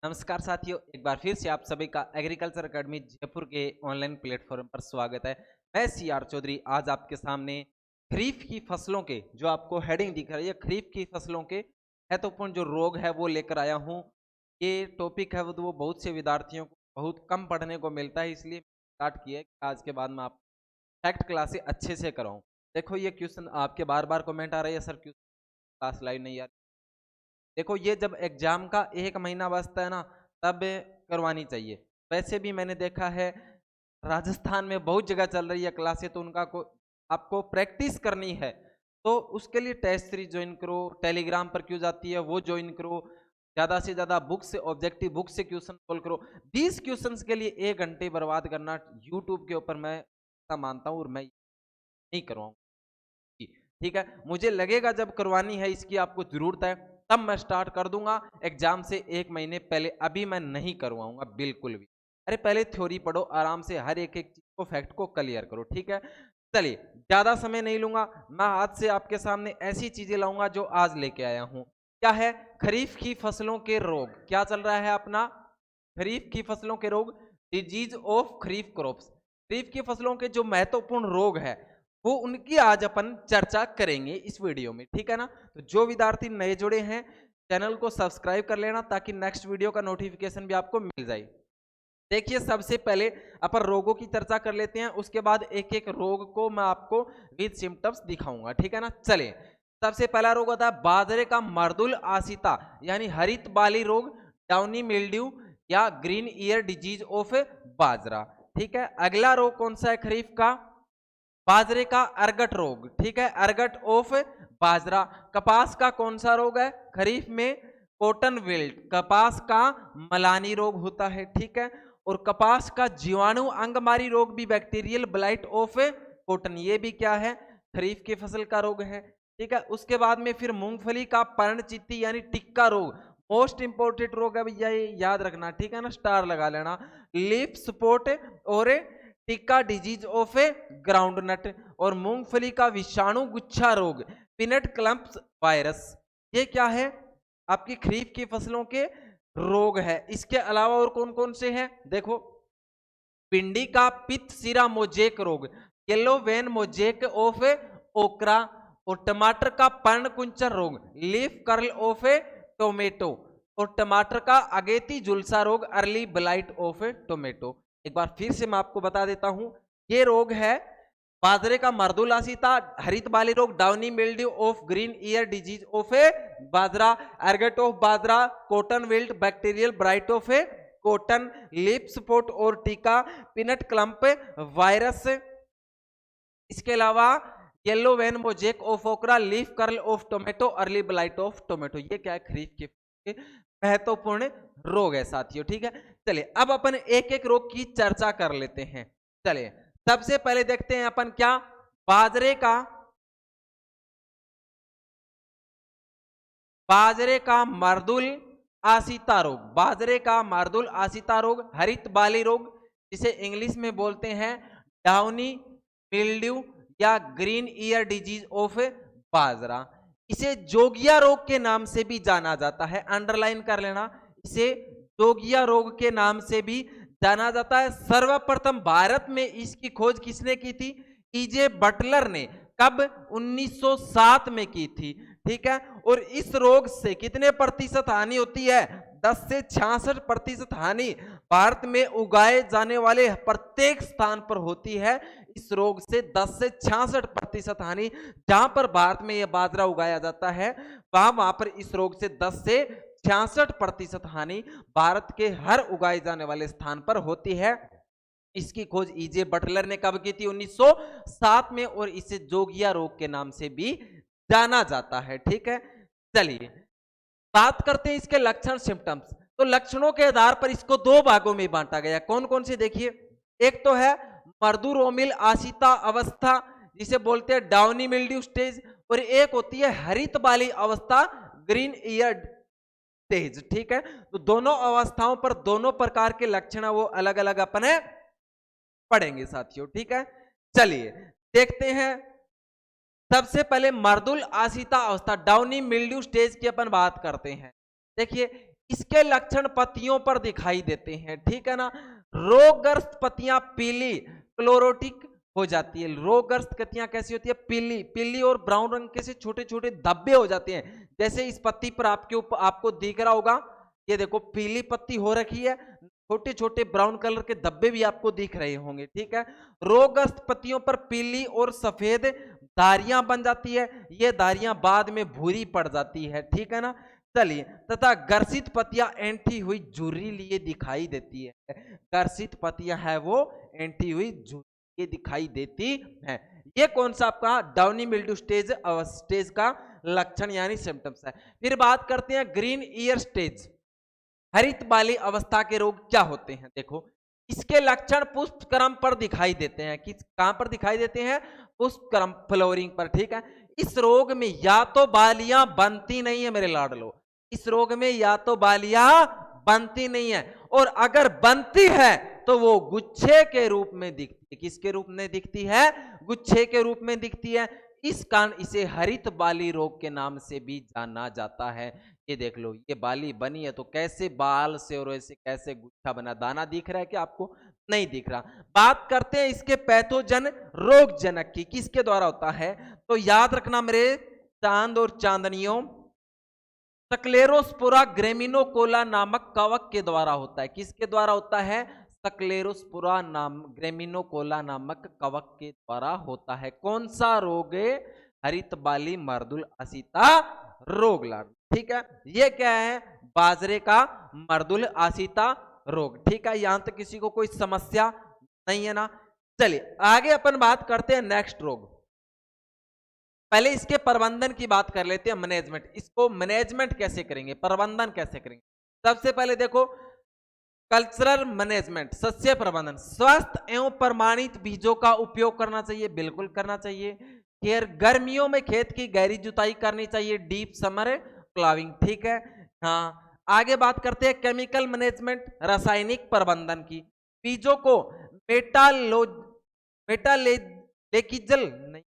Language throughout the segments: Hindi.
नमस्कार साथियों, एक बार फिर से आप सभी का एग्रीकल्चर एकेडमी जयपुर के ऑनलाइन प्लेटफॉर्म पर स्वागत है। मैं सीआर चौधरी आज आपके सामने खरीफ की फसलों के जो आपको हेडिंग दिख रही है, खरीफ की फसलों के महत्वपूर्ण जो रोग है वो लेकर आया हूँ। ये टॉपिक है वो बहुत से विद्यार्थियों को बहुत कम पढ़ने को मिलता है, इसलिए स्टार्ट किया है कि आज के बाद मैं आप फैक्ट क्लासें अच्छे से कराऊँ। देखो ये क्वेश्चन आपके बार बार कमेंट आ रही है, सर क्वेश्चन क्लास लाइव नहीं आ रही। देखो ये जब एग्जाम का 1 महीना बचता है ना, तब करवानी चाहिए। वैसे भी मैंने देखा है राजस्थान में बहुत जगह चल रही है क्लासें, तो उनका को आपको प्रैक्टिस करनी है तो उसके लिए टेस्ट सीरीज ज्वाइन करो। टेलीग्राम पर क्यों जाती है वो ज्वाइन करो। ज़्यादा से ज़्यादा बुक से, ऑब्जेक्टिव बुक से क्वेश्चन सोल्व करो। 20 क्वेश्चंस के लिए 1 घंटे बर्बाद करना यूट्यूब के ऊपर मैं ऐसा मानता हूँ और मैं नहीं करवाऊँ। ठीक है, मुझे लगेगा जब करवानी है, इसकी आपको जरूरत है, तब मैं स्टार्ट कर दूंगा एग्जाम से 1 महीने पहले। अभी मैं नहीं करवाऊंगा बिल्कुल भी। अरे पहले थ्योरी पढ़ो आराम से, हर एक चीज को, फैक्ट को क्लियर करो। ठीक है, चलिए ज्यादा समय नहीं लूंगा, मैं आज से आपके सामने ऐसी चीजें लाऊंगा जो आज लेके आया हूं। क्या है? खरीफ की फसलों के रोग। क्या चल रहा है अपना? खरीफ की फसलों के रोग, डिजीज ऑफ खरीफ क्रॉप्स। खरीफ की फसलों के जो महत्वपूर्ण रोग है वो उनकी आज अपन चर्चा करेंगे इस वीडियो में। ठीक है ना? तो जो विद्यार्थी नए जुड़े हैं चैनल को सब्सक्राइब कर लेना ताकि नेक्स्ट वीडियो का नोटिफिकेशन भी आपको मिल जाए। देखिए सबसे पहले अपन रोगों की चर्चा कर लेते हैं, उसके बाद एक एक रोग को मैं आपको विद सिम्टम्स दिखाऊंगा। ठीक है ना? चले, सबसे पहला रोग होता है बाजरे का मर्दुल आसिता यानी हरित बाली रोग, डाउनी मिल्ड्यू या ग्रीन ईयर डिजीज ऑफ बाजरा। ठीक है, अगला रोग कौन सा है खरीफ का? बाजरे का अर्गट रोग। ठीक है, अर्गट ऑफ बाजरा। कपास का कौन सा रोग है खरीफ में? कॉटन विल्ट, कपास का मलानी रोग होता है। ठीक है, और कपास का जीवाणु अंगमारी रोग भी बैक्टीरियल ब्लाइट ऑफ कॉटन, ये भी क्या है? खरीफ की फसल का रोग है। ठीक है, उसके बाद में फिर मूंगफली का पर्णचित्ती यानी टिक्का रोग, मोस्ट इंपोर्टेंट रोग है भैया, ये याद रखना। ठीक है ना, स्टार लगा लेना। लीफ स्पॉट और tikka disease of A groundnut, और मूंगफली का विषाणु गुच्छा रोग, पीनट क्लम्प्स वायरस। ये क्या है? आपकी खरीफ की फसलों के रोग है। इसके अलावा और कौन कौन से हैं देखो, भिंडी का पित्त सिरा मोजेक रोग, येलो वेन मोजेक ऑफ ओकरा, और टमाटर का पर्ण कुंचन रोग, लीफ कर्ल ऑफ टोमेटो, और टमाटर का अगेती झुलसा रोग, अर्ली ब्लाइट ऑफ टोमेटो। एक बार फिर से मैं आपको बता देता हूं, ये रोग है बाजरे का मर्दुल आसिता, हरित बाली रोग, downy mildew of green ear disease of bajra, ergot of bajra, cotton wilt, bacterial blight of cotton, leaf spot और टीका, पीनट क्लम्प वायरस। इसके अलावा yellow vein mosaic of okra, leaf curl of tomato, early blight of tomato. ये क्या है? खरीफ के महत्वपूर्ण रोग है साथियों। ठीक है, चलिए अब अपन एक एक रोग की चर्चा कर लेते हैं। चलिए सबसे पहले देखते हैं अपन क्या, बाजरे का मर्दुल आसिता रोग। बाजरे का मर्दुल आसिता रोग, हरित बाली रोग जिसे इंग्लिश में बोलते हैं डाउनी मिल्ड्यू या ग्रीन ईयर डिजीज ऑफ बाजरा। इसे जोगिया रोग के नाम से भी जाना जाता है, अंडरलाइन कर लेना, इसे जोगिया रोग के नाम से भी जाना जाता है। सर्वप्रथम भारत में इसकी खोज किसने की थी? ईजे बटलर ने। कब? 1907 में की थी। ठीक है, और इस रोग से कितने प्रतिशत हानि होती है? 10 से 66% हानि भारत में उगाए जाने वाले प्रत्येक स्थान पर होती है। इस रोग से 10 से 66% हानि, जहां पर भारत में यह बाजरा उगाया जाता है वहां पर इस रोग से 10 से 66% हानि भारत के हर उगाए जाने वाले स्थान पर होती है। इसकी खोज ईजे बटलर ने कब की थी? 1907 में, और इसे जोगिया रोग के नाम से भी जाना जाता है। ठीक है, चलिए बात करते हैं इसके लक्षण, सिम्टम्स। तो लक्षणों के आधार पर इसको दो भागों में बांटा गया। कौन कौन से देखिए, एक तो है मर्दुरोमिल आसिता अवस्था जिसे बोलते हैं डाउनी मिल्ड्यू स्टेज, और एक होती है हरित बाली अवस्था, ग्रीन ईयर स्टेज। ठीक है, तो दोनों अवस्थाओं पर दोनों प्रकार के लक्षण वो अलग अलग अपने पढ़ेंगे साथियों। ठीक है, चलिए देखते हैं। सबसे पहले मर्दुल आसिता अवस्था, डाउनी मिल्ड्यू स्टेज की अपन बात करते हैं। देखिए इसके लक्षण पत्तियों पर दिखाई देते हैं, ठीक है ना। रोगग्रस्त पत्तियां पीली क्लोरोटिक हो जाती है। रोगग्रस्त पत्तियां कैसी होती है, पीली पीली और ब्राउन रंग के से छोटे छोटे धब्बे हो जाते हैं। जैसे इस पत्ती पर आपके ऊपर आपको दिख रहा होगा, ये देखो पीली पत्ती हो रखी है, छोटे छोटे ब्राउन कलर के धब्बे भी आपको दिख रहे होंगे, ठीक है। रोगग्रस्त पत्तियों पर पीली और सफेद धारियां बन जाती है, ये धारियां बाद में भूरी पड़ जाती है, ठीक है ना। चलिए, तथा गर्षित पत्तियां एंटी हुई झुर्री लिए दिखाई देती है। गर्षित पत्तियां है वो एंटी हुई झुर्री दिखाई देती है। ये कौन सा आपका डाउनी मिल्ड्यू स्टेज का लक्षण यानी सिम्टम्स है। फिर बात करते हैं ग्रीन ईयर स्टेज, हरित बाली अवस्था के रोग क्या होते हैं। देखो, इसके लक्षण पुष्पक्रम पर दिखाई देते हैं। किस कहां पर दिखाई देते हैं, पुष्पक्रम फ्लोरिंग पर, ठीक है। इस रोग में या तो बालियां बनती नहीं है मेरे लाडलो, इस रोग में या तो बालियां बनती नहीं है, और अगर बनती है तो वो गुच्छे के रूप में दिखती है। किसके रूप में दिखती है, गुच्छे के रूप में दिखती है। इस कारण इसे हरित बाली रोग के नाम से भी जाना जाता है। ये देख लो, ये बाली बनी है तो कैसे बाल से और ऐसे कैसे गुच्छा बना, दाना दिख रहा है कि आपको नहीं दिख रहा। बात करते हैं इसके पैथोजन रोग जनक की, किसके द्वारा होता है, तो याद रखना मेरे चांद और चांदनियों, स्क्लेरोस्पोरा ग्रेमिनोकोला नामक कवक के द्वारा होता है। किसके द्वारा होता है, स्क्लेरोस्पोरा नाम ग्रेमिनोकोला नामक कवक के द्वारा होता है। कौन सा रोग, हरित बाली मर्दुल असिता रोग लाड, ठीक है। ये क्या है, बाजरे का मर्दुल आसिता रोग, ठीक है। यहां तक किसी को कोई समस्या नहीं है ना। चलिए आगे अपन बात करते हैं नेक्स्ट रोग। पहले इसके प्रबंधन की बात कर लेते हैं, मैनेजमेंट। इसको मैनेजमेंट कैसे करेंगे, प्रबंधन कैसे करेंगे। सबसे पहले देखो, कल्चरल मैनेजमेंट, सस्य प्रबंधन। स्वस्थ एवं प्रमाणित बीजों का उपयोग करना चाहिए, बिल्कुल करना चाहिए। फिर गर्मियों में खेत की गहरी जुताई करनी चाहिए, डीप समर प्लाविंग, ठीक है। हाँ, आगे बात करते हैं केमिकल मैनेजमेंट, रासायनिक प्रबंधन की। बीजों को मेटालोकिजल नहीं,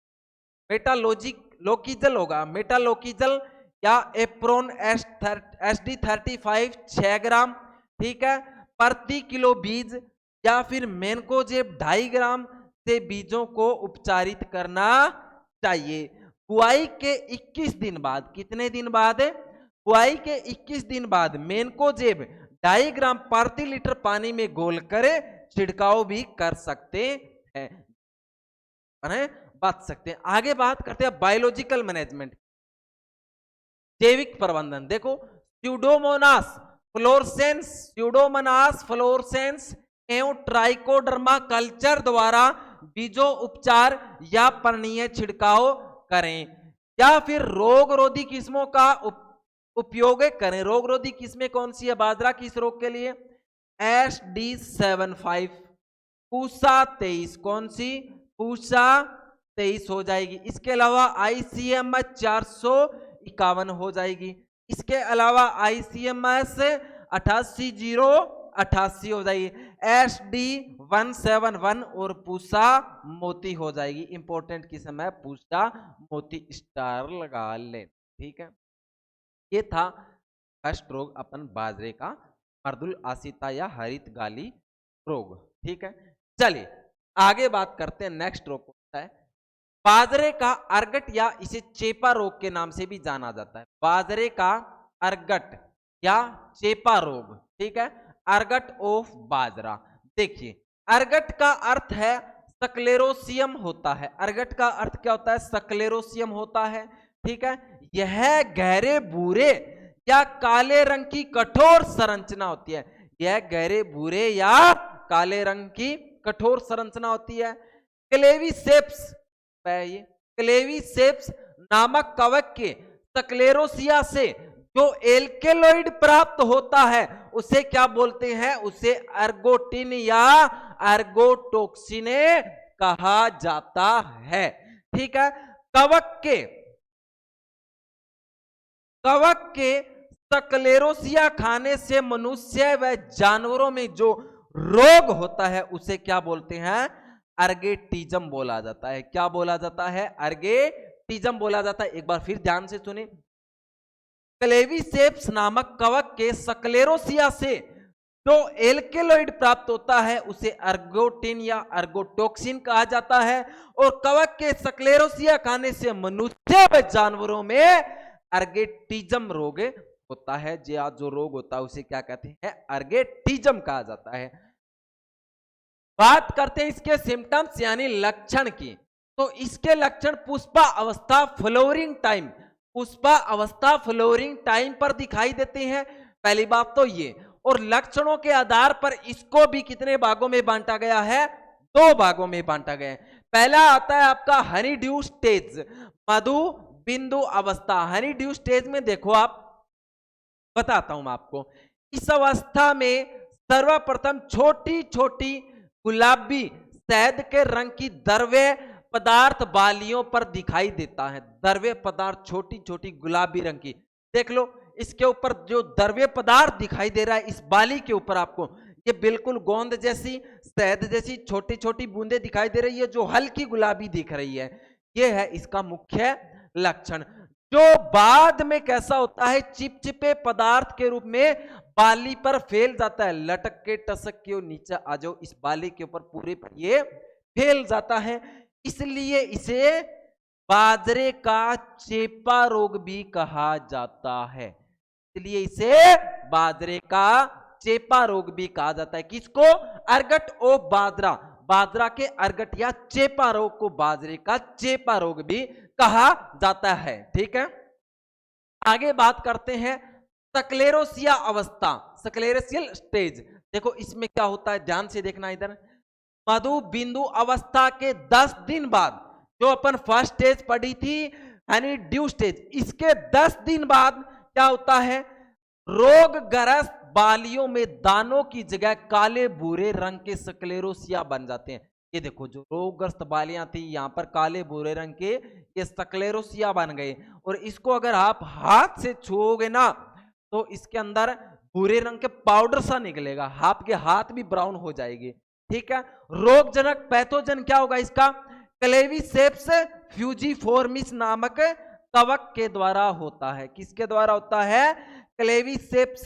मेटालोकिजल होगा, मेटालोकिजल या एप्रोन SD35 6 ग्राम, ठीक है, प्रति किलो बीज, या फिर मेनकोजेब 2.5 ग्राम से बीजों को उपचारित करना चाहिए। बुआई के 21 दिन बाद, कितने दिन बाद, बुआई के 21 दिन बाद मेनकोजेब 2.5 ग्राम प्रति लीटर पानी में घोलकर छिड़काव भी कर सकते हैं, बच सकते हैं। आगे बात करते हैं बायोलॉजिकल मैनेजमेंट, जैविक प्रबंधन। देखो, स्यूडोमोनास फ्लोरेसेंस एवं ट्राइकोडर्मा कल्चर द्वारा बीजों उपचार या पर्णीय छिड़काव करें, या फिर रोग रोधी किस्मों का उपयोग करें। रोग रोधी किस्में कौन सी है, बाजरा किस रोग के लिए, SD75, पूसा 23, कौन सी, पूसा 23 हो जाएगी। इसके अलावा ICMS 451 हो जाएगी। इसके अलावा ICMS 88088 हो जाएगी। SD171 और पूसा मोती हो जाएगी। इंपॉर्टेंट किस्म है पूसा मोती, स्टार लगा ले, ठीक है। ये था फर्स्ट रोग अपन बाजरे का, मर्दुल आसिता या हरित गाली रोग, ठीक है। चलिए आगे बात करते हैं नेक्स्ट रोग होता है बाजरे का अर्गट, या इसे चेपा रोग के नाम से भी जाना जाता है। बाजरे का अर्गट या चेपा रोग, ठीक है, अर्गट ऑफ बाजरा। देखिए, अर्गट का अर्थ है स्क्लेरोसियम होता है। अर्गट का अर्थ क्या होता है, स्क्लेरोसियम होता है, ठीक है। यह गहरे भूरे या काले रंग की कठोर संरचना होती है। यह गहरे भूरे या काले रंग की कठोर संरचना होती है। क्लेवीसेप्स नामक कवक के स्क्लेरोसिया से जो एल्केलॉइड प्राप्त होता है उसे क्या बोलते हैं, उसे अर्गोटिन या अर्गोटोक्सिन कहा जाता है, ठीक है। कवक के स्क्लेरोसिया खाने से मनुष्य व जानवरों में जो रोग होता है उसे क्या बोलते हैं, अर्गेटिज्म बोला जाता है। क्या बोला जाता है, अर्गेटिज्म बोला जाता है। एक बार फिर ध्यान से सुने, क्लेवीसेप्स नामक कवक के स्क्लेरोसिया से जो एल्केलॉइड प्राप्त होता है उसे अर्गोटिन या अर्गोटोक्सिन कहा जाता है। और कवक के स्क्लेरोसिया खाने से मनुष्य व जानवरों में अर्गेटिज्म रोग होता है। जो रोग होता है उसे क्या कहते हैं? अर्गेटिज्म कहा जाता है। बात करते हैं इसके सिम्टम्स यानी लक्षण की। तो इसके लक्षण पुष्पा अवस्था फ्लोरिंग टाइम, पुष्पा अवस्था फ्लोरिंग टाइम पर दिखाई देते हैं, पहली बात तो ये। और लक्षणों के आधार पर इसको भी कितने भागों में बांटा गया है? 2 भागों में बांटा गया है। पहला आता है आपका हनी ड्यू स्टेज, मधु बिंदु अवस्था। हनी ड्यू स्टेज में देखो आप, बताता हूं मैं आपको। इस अवस्था में सर्वप्रथम छोटी छोटी गुलाबी शहद के रंग की द्रव्य पदार्थ बालियों पर दिखाई देता है। द्रव्य पदार्थ छोटी छोटी गुलाबी रंग की, देख लो इसके ऊपर जो द्रव्य पदार्थ दिखाई दे रहा है इस बाली के ऊपर आपको, ये बिल्कुल गोंद जैसी, शहद जैसी छोटी छोटी बूंदे दिखाई दे रही है जो हल्की गुलाबी दिख रही है। ये है इसका मुख्य लक्षण। जो बाद में कैसा होता है? चिपचिपे पदार्थ के रूप में बाली पर फैल जाता है। लटक के टसक के नीचे आ जाओ, इस बाली के ऊपर पूरे पर ये फैल जाता है। इसलिए इसे बाजरे का चेपा रोग भी कहा जाता है। इसलिए इसे बाजरे का चेपा रोग भी कहा जाता है। किसको? अर्गट ओ बाजरा, बाजरा के अर्गट या चेपा रोग को बाजरे का चेपा रोग भी कहा जाता है। ठीक है, आगे बात करते हैं स्क्लेरोसिया अवस्था, स्क्लेरोसियल स्टेज। देखो इसमें क्या होता है, ध्यान से देखना इधर। मधु बिंदु अवस्था के 10 दिन बाद, जो अपन फर्स्ट स्टेज पढ़ी थी हनी ड्यू स्टेज, इसके 10 दिन बाद क्या होता है? रोगग्रस्त बालियों में दानों की जगह काले भूरे रंग के स्क्लेरोसिया बन जाते हैं। ये देखो जो रोगग्रस्त बालियां थी यहां पर काले भूरे रंग के ये स्क्लेरोसिया बन गए। और इसको अगर आप हाथ से छुओगे ना तो इसके अंदर भूरे रंग के पाउडर सा निकलेगा, आपके हाथ भी ब्राउन हो जाएगी। ठीक है, रोगजनक पैथोजन क्या होगा इसका? क्लेवीसेप्स फ्यूजीफोर्मिस नामक कवक के द्वारा होता है। किसके द्वारा होता है? क्लेवीसेप्स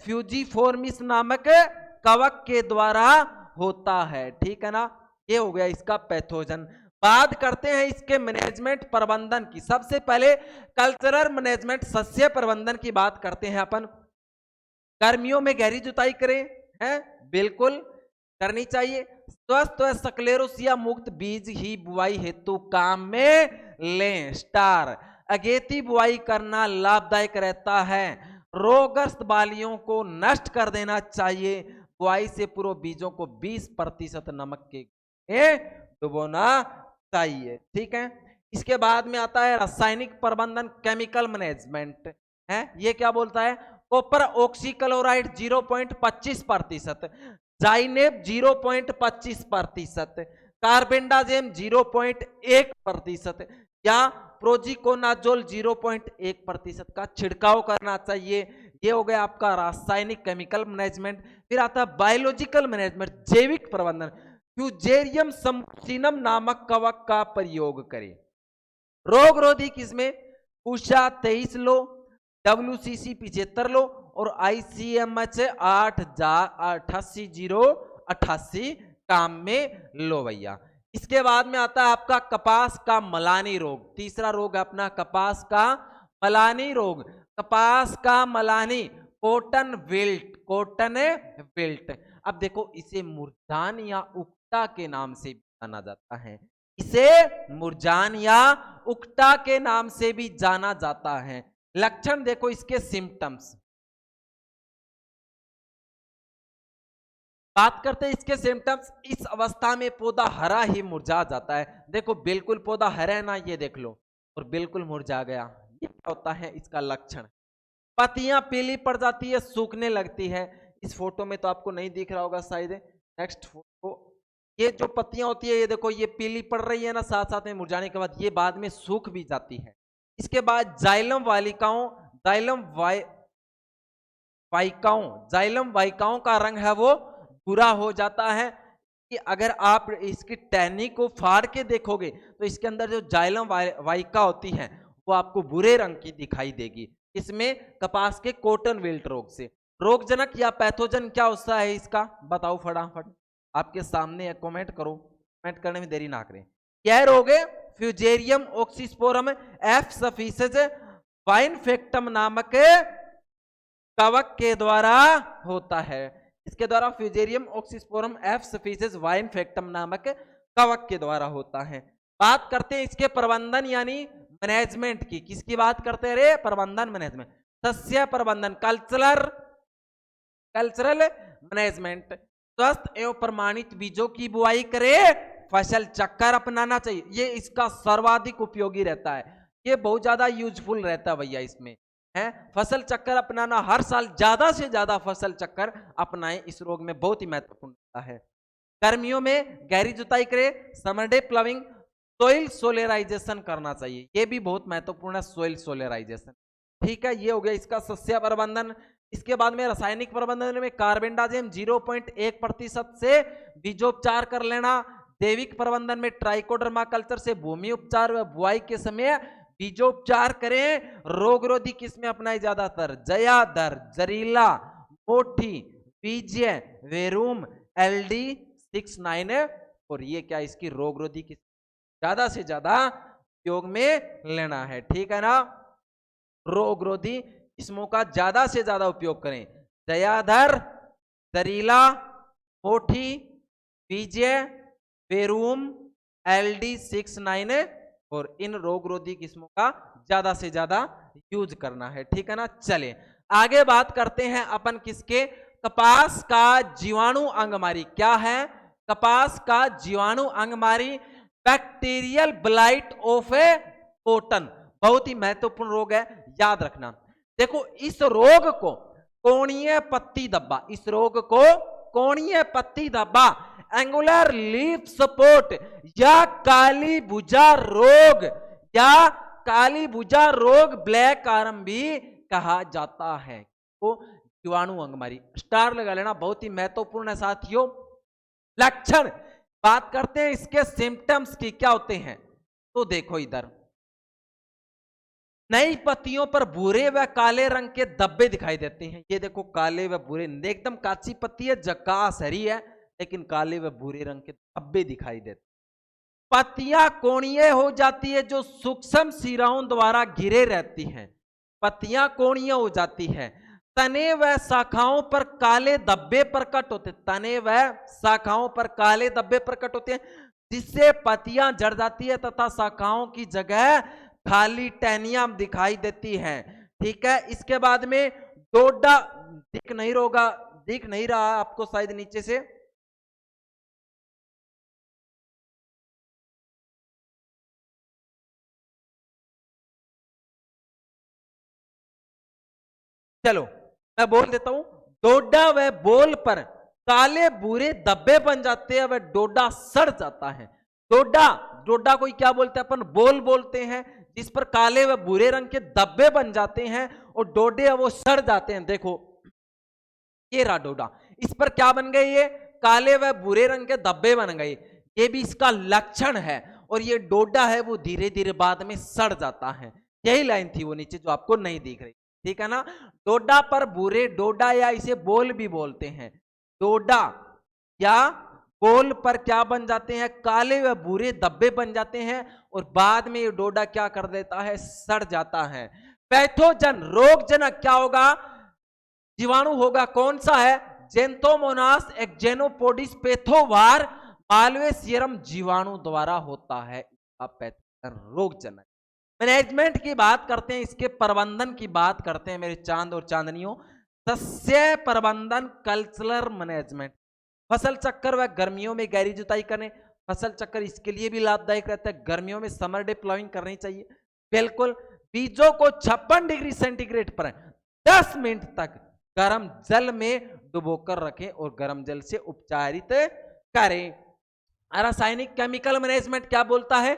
फ्यूजीफोर्मिस नामक कवक के द्वारा होता है। ठीक है ना, ये हो गया इसका पैथोजन। बात करते हैं इसके मैनेजमेंट प्रबंधन की। सबसे पहले कल्चरल मैनेजमेंट, सस्य प्रबंधन की बात करते हैं अपन। गर्मियों में गहरी जुताई करें, हैं? बिल्कुल करनी चाहिए। स्वस्थ व स्क्लेरोसिया मुक्त बीज ही बुआई हेतु काम में लें। स्टार अगेती बुआई करना लाभदायक रहता है। रोगग्रस्त बालियों को नष्ट कर देना चाहिए। बुआई से पूर्व बीजों को 20% नमक के डुबोना चाहिए। ठीक है, इसके बाद में आता है रासायनिक प्रबंधन, केमिकल मैनेजमेंट है। ये क्या बोलता है? कॉपर ऑक्सीक्लोराइड 0.25%, जाइनेब 0.25%, कार्बेंडाजेम 0.1% या प्रोजिकोनाजोल 0.1% का छिड़काव करना चाहिए। ये हो गया आपका रासायनिक केमिकल मैनेजमेंट। फिर आता है बायोलॉजिकल मैनेजमेंट, जैविक प्रबंधन। फ्यूजेरियम सम्पूसिनम नामक कवक का प्रयोग करें। रोग रोधी किसमें? उषा 23 लो, WCC 75 लो और ICMH 88,088 काम में लो भैया। इसके बाद में आता है आपका कपास का मलानी रोग। तीसरा रोग अपना कपास का मलानी रोग। कपास का Malani cotton wilt, cotton wilt. अब देखो इसे मुरझान या उकटा के नाम से भी जाना जाता है। इसे मुरझान या उकटा के नाम से भी जाना जाता है। लक्षण देखो इसके सिम्टम्स, बात करते हैं इसके सिम्टम्स। इस अवस्था में पौधा हरा ही मुरझा जाता है। देखो बिल्कुल पौधा हरा है ना, ये देख लो, और बिल्कुल मुरझा गया। ये क्या होता है इसका लक्षण? पत्तियां पीली पड़ जाती है, सूखने लगती है। इस फोटो में तो आपको नहीं दिख रहा होगा शायद, नेक्स्ट फोटो। ये जो पत्तियां होती है ये देखो ये पीली पड़ रही है ना, साथ साथ में मुरझाने के बाद ये बाद में सूख भी जाती है। इसके बाद जाइलम वालिकाओं, जाइलम वाइकाओं का रंग है वो भूरा हो जाता है। कि अगर आप इसकी टहनी को फाड़ के देखोगे तो इसके अंदर जो जाइलम वाइका होती है वो आपको भूरे रंग की दिखाई देगी। इसमें कपास के कॉटन विल्ट रोग से। रोगजनक या पैथोजन क्या होता है इसका, बताओ फटाफट, आपके सामने है, कमेंट करो, कमेंट करने में देरी ना करें। यह रोग है फ्यूजेरियम ऑक्सीस्पोरम एफ सफिसिस वाइनफेक्टम नामक कवक के द्वारा होता है। इसके द्वारा फ्यूजेरियम ऑक्सीस्पोरम एफ सफिसिस वाइनफेक्टम नामक कवक के द्वारा होता है। बात करते हैं इसके प्रबंधन यानी मैनेजमेंट की। किसकी बात करते हैं रे, प्रबंधन मैनेजमेंट, सस्य प्रबंधन, कल्चरल मैनेजमेंट। स्वस्थ एवं प्रमाणित बीजों की बुआई करे, फसल चक्कर अपनाना चाहिए, ये इसका सर्वाधिक उपयोगी रहता है, ये बहुत ज्यादा यूजफुल रहता है भैया इसमें है। फसल चक्कर अपनाना, हर साल ज्यादा से ज्यादा फसल चक्कर अपनाएं, इस रोग में बहुत ही महत्वपूर्ण रहता है। गर्मियों में गहरी जुताई करे, summer deep ploughing, soil solarisation करना चाहिए, ये भी बहुत महत्वपूर्ण है, सोइल सोलराइजेशन। ठीक है, ये हो गया इसका सस्य प्रबंधन। इसके बाद में रासायनिक प्रबंधन में कार्बेंडाजिम 0.1% से बीजोपचार कर लेना। जैविक प्रबंधन में ट्राइकोडर्मा कल्चर से भूमि उपचार व बुआई के समय बीजोपचार करें। रोगरोधी किस्में अपनाई ज्यादातर, जयादर, जरीला, मोठी, बीजे, वेरूम, LD69 और ये क्या इसकी रोगरोधी किस्म ज्यादा से ज्यादा उपयोग में लेना है। ठीक है ना, रोगरोधी किस्मों का ज्यादा से ज्यादा उपयोग करें, जयाधर, जरीला, मोठी, बीजे, वेरूम, LD69 और इन रोगरोधी किस्मों का ज्यादा से ज्यादा यूज करना है। ठीक है ना, चले आगे बात करते हैं अपन किसके, कपास का जीवाणु अंगमारी। क्या है, कपास का जीवाणु अंगमारी bacterial blight of a cotton, बहुत ही महत्वपूर्ण रोग है, याद रखना। देखो इस रोग को कोणीय पत्ती धब्बा, इस रोग को कोणीय पत्ती धब्बा, एंगुलर लीफ स्पॉट या काली भुजा रोग या काली भुजा रोग, ब्लैक आर्म भी कहा जाता है। तो जीवाणु अंगमारी स्टार लगा लेना, बहुत ही महत्वपूर्ण है साथियों। लक्षण बात करते हैं इसके सिम्टम्स की, क्या होते हैं, तो देखो इधर नई पत्तियों पर भूरे व काले रंग के धब्बे दिखाई देते हैं। ये देखो काले व भूरे, एकदम काची पत्ती है, जकास हरी है, लेकिन काले व भूरे रंग के धब्बे दिखाई देते। पत्तियां कोणीय हो जाती है, जो सूक्ष्म सिराओं द्वारा घिरे रहती हैं, पत्तियां कोणीय हो जाती है। तने व शाखाओं पर काले धब्बे प्रकट होते, तने व शाखाओं पर काले धब्बे प्रकट होते हैं, जिससे पत्तियां जड़ जाती है तथा शाखाओं की जगह खाली टहनियां दिखाई देती हैं। ठीक है, इसके बाद में डोडा, दिख नहीं रहा आपको शायद नीचे से, चलो मैं बोल देता हूं। डोडा व बोल पर काले भूरे धब्बे बन जाते हैं, वह डोडा सड़ जाता है। डोडा कोई क्या बोलते हैं अपन, बोल बोलते हैं, जिस पर काले व भूरे रंग के धब्बे बन जाते हैं और डोडे वो सड़ जाते हैं। देखो ये रहा डोडा, इस पर क्या बन गए, ये काले व भूरे रंग के धब्बे बन गए, ये भी इसका लक्षण है। और ये डोडा है वो धीरे धीरे बाद में सड़ जाता है। यही लाइन थी वो नीचे जो आपको नहीं दिख रही, ठीक है ना। डोडा पर भूरे, डोडा या इसे बोल भी बोलते हैं, डोडा या बोल पर क्या बन जाते हैं, काले व भूरे धब्बे बन जाते हैं और बाद में ये डोडा क्या कर देता है, सड़ जाता है। पैथोजन रोगजनक क्या होगा, जीवाणु होगा, कौन सा है, जेंथोमोनास एक्जेनोपोडिस पैथोवार मालवेसियरम जीवाणु द्वारा होता है इसका पैथोजन रोगजनक। मैनेजमेंट की बात करते हैं, इसके प्रबंधन की बात करते हैं मेरे चांद और चांदनियों। सस्य प्रबंधन, कल्चरल मैनेजमेंट, फसल चक्कर व गर्मियों में गहरी जुताई करें। फसल चक्कर इसके लिए भी लाभदायक रहता है, गर्मियों में समर डे प्लाविंग करनी चाहिए बिल्कुल। बीजों को 56 डिग्री सेंटीग्रेड पर 10 मिनट तक गर्म जल में डुबोकर रखें और गर्म जल से उपचारित करें। रासायनिक केमिकल मैनेजमेंट क्या बोलता है,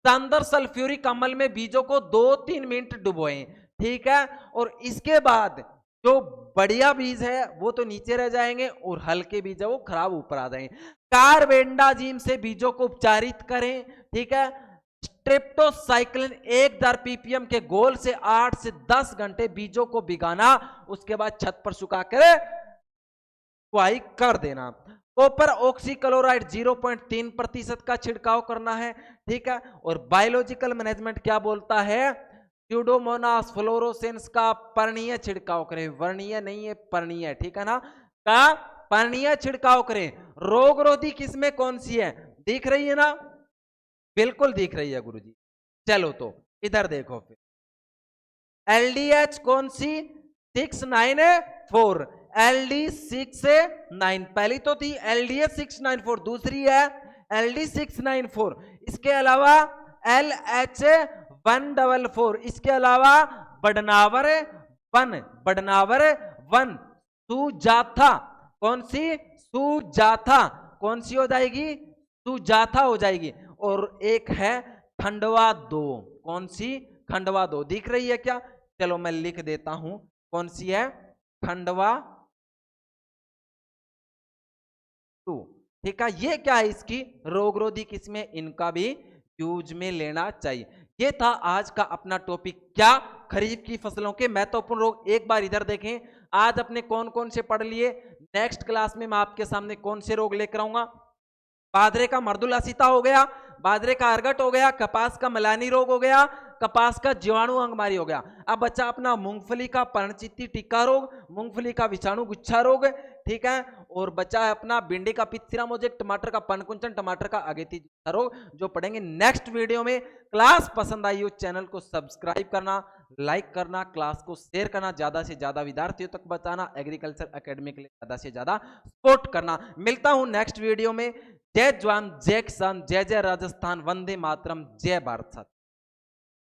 सांदर सल्फ्यूरिक अम्ल में बीजों को 2-3 मिनट डुबोएं, ठीक है। और इसके बाद जो बढ़िया बीज है वो तो नीचे रह जाएंगे और हल्के बीज है वो खराब ऊपर आ जाएंगे। कार्बेंडाजिम से बीजों को उपचारित करें, ठीक है। ट्रिप्टोसाइक्लिन 1000 ppm के गोल से 8 से 10 घंटे बीजों को भिगाना, उसके बाद छत पर सुखाकर बुआई कर देना। कॉपर ऑक्सीक्लोराइड 0.3% का छिड़काव करना है, ठीक है। और बायोलॉजिकल मैनेजमेंट क्या बोलता है, स्यूडोमोनास फ्लोरोसेंस का पर्णीय छिड़काव करें, वर्णीय नहीं है पर्णीय, ठीक है ना, का पर्णीय छिड़काव करें। रोगरोधी किस्में कौन सी है, दिख रही है ना, बिल्कुल दिख रही है गुरुजी। चलो तो इधर देखो फिर, एलडीएच कौन सी 694, LD 6-9, पहली तो थी LDH 694, दूसरी है LD 694। इसके अलावा LH 144, इसके अलावा बडनावर 1, सुजाथा, कौन सी, सुजाथा, कौन सी हो जाएगी, सुजाथा हो जाएगी। और एक है खंडवा 2, कौन सी, खंडवा 2, दिख रही है क्या, चलो मैं लिख देता हूं, कौन सी है, खंडवा 2, ठीक है। ये क्या है, इसकी रोगरोधी किस्में, इनका भी यूज में लेना चाहिए। ये था आज का अपना टॉपिक, क्या, खरीफ की फसलों के महत्वपूर्ण रोग। एक बार इधर देखें, आज अपने कौन कौन से पढ़ लिए, नेक्स्ट क्लास में मैं आपके सामने कौन से रोग लेकर आऊंगा। बाजरे का मर्दुलासिता हो गया, बाजरे का अर्गट हो गया, कपास का मलानी रोग हो गया, कपास का जीवाणु अंगमारी हो गया। अब बच्चा अपना मूंगफली का पर्णचित्ती टिक्का रोग, मूंगफली का विषाणु गुच्छा रोग, ठीक है। और बच्चा है अपना भिंडी का पित्तसिरा मोजेक, टमाटर का पनकुंचन, टमाटर का अगेती रोग, जो पढ़ेंगे नेक्स्ट वीडियो में। क्लास पसंद आई हो चैनल को सब्सक्राइब करना, लाइक करना, क्लास को शेयर करना, ज्यादा से ज्यादा विद्यार्थियों तक बताना, एग्रीकल्चर एकेडमी के लिए ज्यादा से ज्यादा सपोर्ट करना। मिलता हूं नेक्स्ट वीडियो में। जय जवान, जय किसान, जय जय राजस्थान, वंदे मातरम, जय भारत।